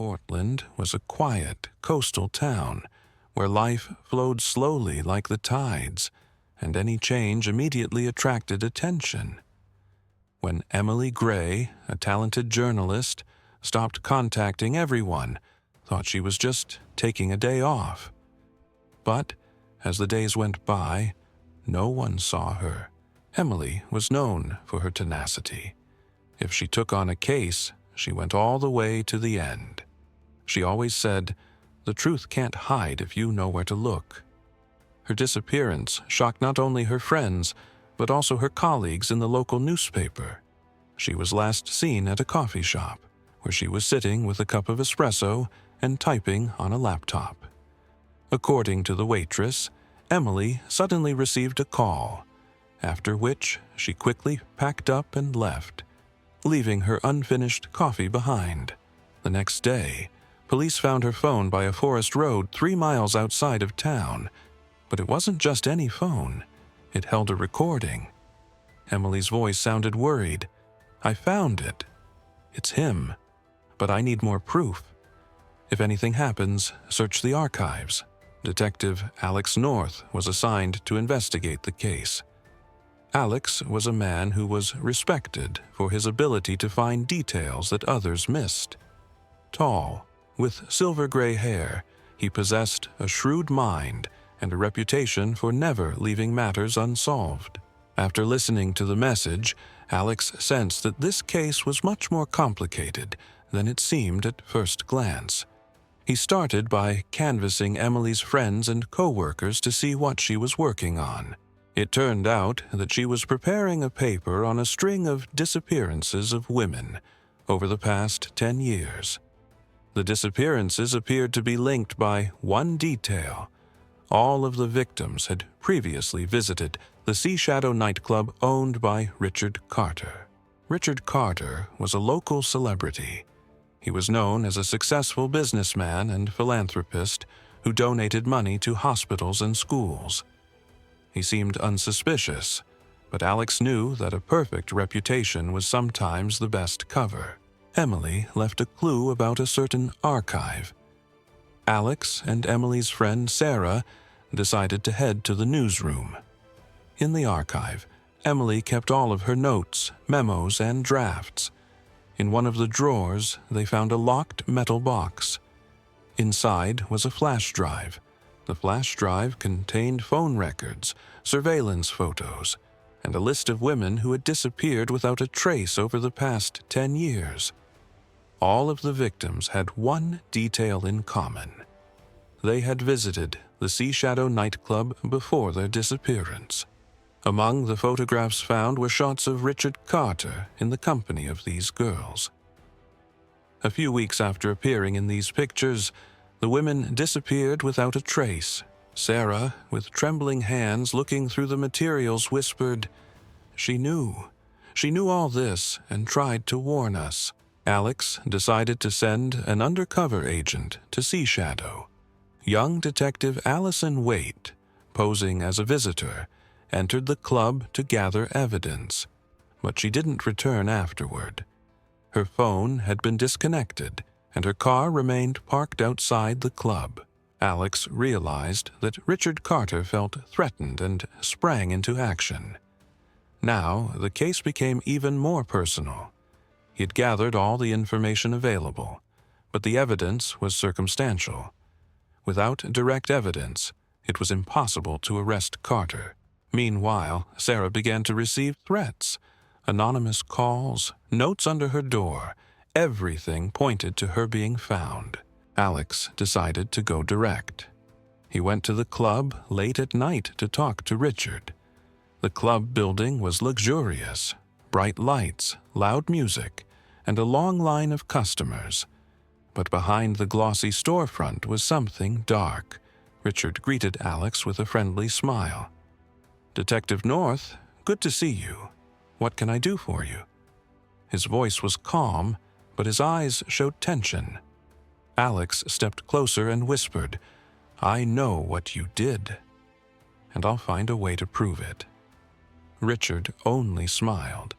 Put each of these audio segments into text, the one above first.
Portland was a quiet, coastal town where life flowed slowly like the tides, and any change immediately attracted attention. When Emily Gray, a talented journalist, stopped contacting everyone, thought she was just taking a day off. But as the days went by, no one saw her. Emily was known for her tenacity. If she took on a case, she went all the way to the end. She always said, "The truth can't hide if you know where to look." Her disappearance shocked not only her friends, but also her colleagues in the local newspaper. She was last seen at a coffee shop, where she was sitting with a cup of espresso and typing on a laptop. According to the waitress, Emily suddenly received a call, after which she quickly packed up and left, leaving her unfinished coffee behind. The next day, police found her phone by a forest road 3 miles outside of town. But it wasn't just any phone. It held a recording. Emily's voice sounded worried. "I found it. It's him. But I need more proof. If anything happens, search the archives." Detective Alex North was assigned to investigate the case. Alex was a man who was respected for his ability to find details that others missed. Tall, with silver-gray hair, he possessed a shrewd mind and a reputation for never leaving matters unsolved. After listening to the message, Alex sensed that this case was much more complicated than it seemed at first glance. He started by canvassing Emily's friends and co-workers to see what she was working on. It turned out that she was preparing a paper on a string of disappearances of women over the past 10 years. The disappearances appeared to be linked by one detail. All of the victims had previously visited the Sea Shadow nightclub owned by Richard Carter. Richard Carter was a local celebrity. He was known as a successful businessman and philanthropist who donated money to hospitals and schools. He seemed unsuspicious, but Alex knew that a perfect reputation was sometimes the best cover. Emily left a clue about a certain archive. Alex and Emily's friend Sarah decided to head to the newsroom. In the archive, Emily kept all of her notes, memos, and drafts. In one of the drawers, they found a locked metal box. Inside was a flash drive. The flash drive contained phone records, surveillance photos, and a list of women who had disappeared without a trace over the past 10 years. All of the victims had one detail in common. They had visited the Sea Shadow nightclub before their disappearance. Among the photographs found were shots of Richard Carter in the company of these girls. A few weeks after appearing in these pictures, the women disappeared without a trace. Sarah, with trembling hands looking through the materials, whispered, She knew all this and tried to warn us." Alex decided to send an undercover agent to Sea Shadow. Young Detective Allison Waite, posing as a visitor, entered the club to gather evidence, but she didn't return afterward. Her phone had been disconnected, and her car remained parked outside the club. Alex realized that Richard Carter felt threatened and sprang into action. Now, the case became even more personal. He had gathered all the information available, but the evidence was circumstantial. Without direct evidence, it was impossible to arrest Carter. Meanwhile, Sarah began to receive threats. Anonymous calls, notes under her door, everything pointed to her being found. Alex decided to go direct. He went to the club late at night to talk to Richard. The club building was luxurious, bright lights, loud music, and a long line of customers. But behind the glossy storefront was something dark. Richard greeted Alex with a friendly smile. "Detective North, good to see you. What can I do for you?" His voice was calm, but his eyes showed tension. Alex stepped closer and whispered, "I know what you did, and I'll find a way to prove it." Richard only smiled.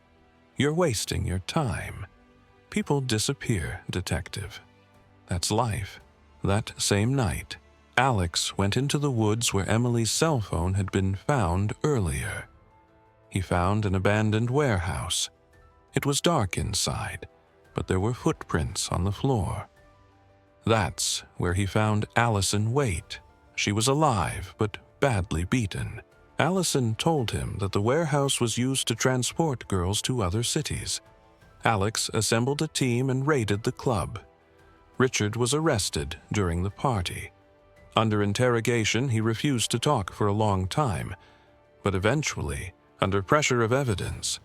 "You're wasting your time. People disappear, Detective. That's life. That same night, Alex went into the woods where Emily's cell phone had been found earlier. He found an abandoned warehouse. It was dark inside, but there were footprints on the floor. That's where he found Allison Waite. She was alive, but badly beaten. Allison told him that the warehouse was used to transport girls to other cities. Alex assembled a team and raided the club. Richard was arrested during the party. Under interrogation, he refused to talk for a long time, but eventually, under pressure of evidence,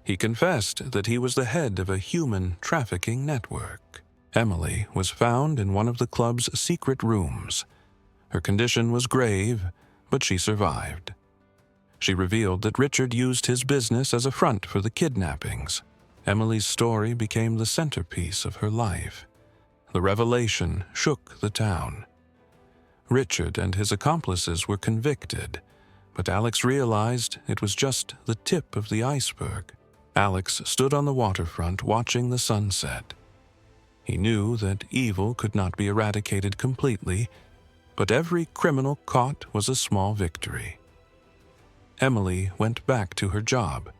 he confessed that he was the head of a human trafficking network. Emily was found in one of the club's secret rooms. Her condition was grave, but she survived. She revealed that Richard used his business as a front for the kidnappings. Emily's story became the centerpiece of her life. The revelation shook the town. Richard and his accomplices were convicted, but Alex realized it was just the tip of the iceberg. Alex stood on the waterfront watching the sunset. He knew that evil could not be eradicated completely, but every criminal caught was a small victory. Emily went back to her job,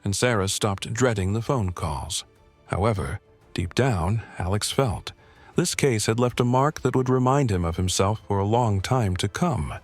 and Sarah stopped dreading the phone calls. However, deep down, Alex felt this case had left a mark that would remind him of himself for a long time to come.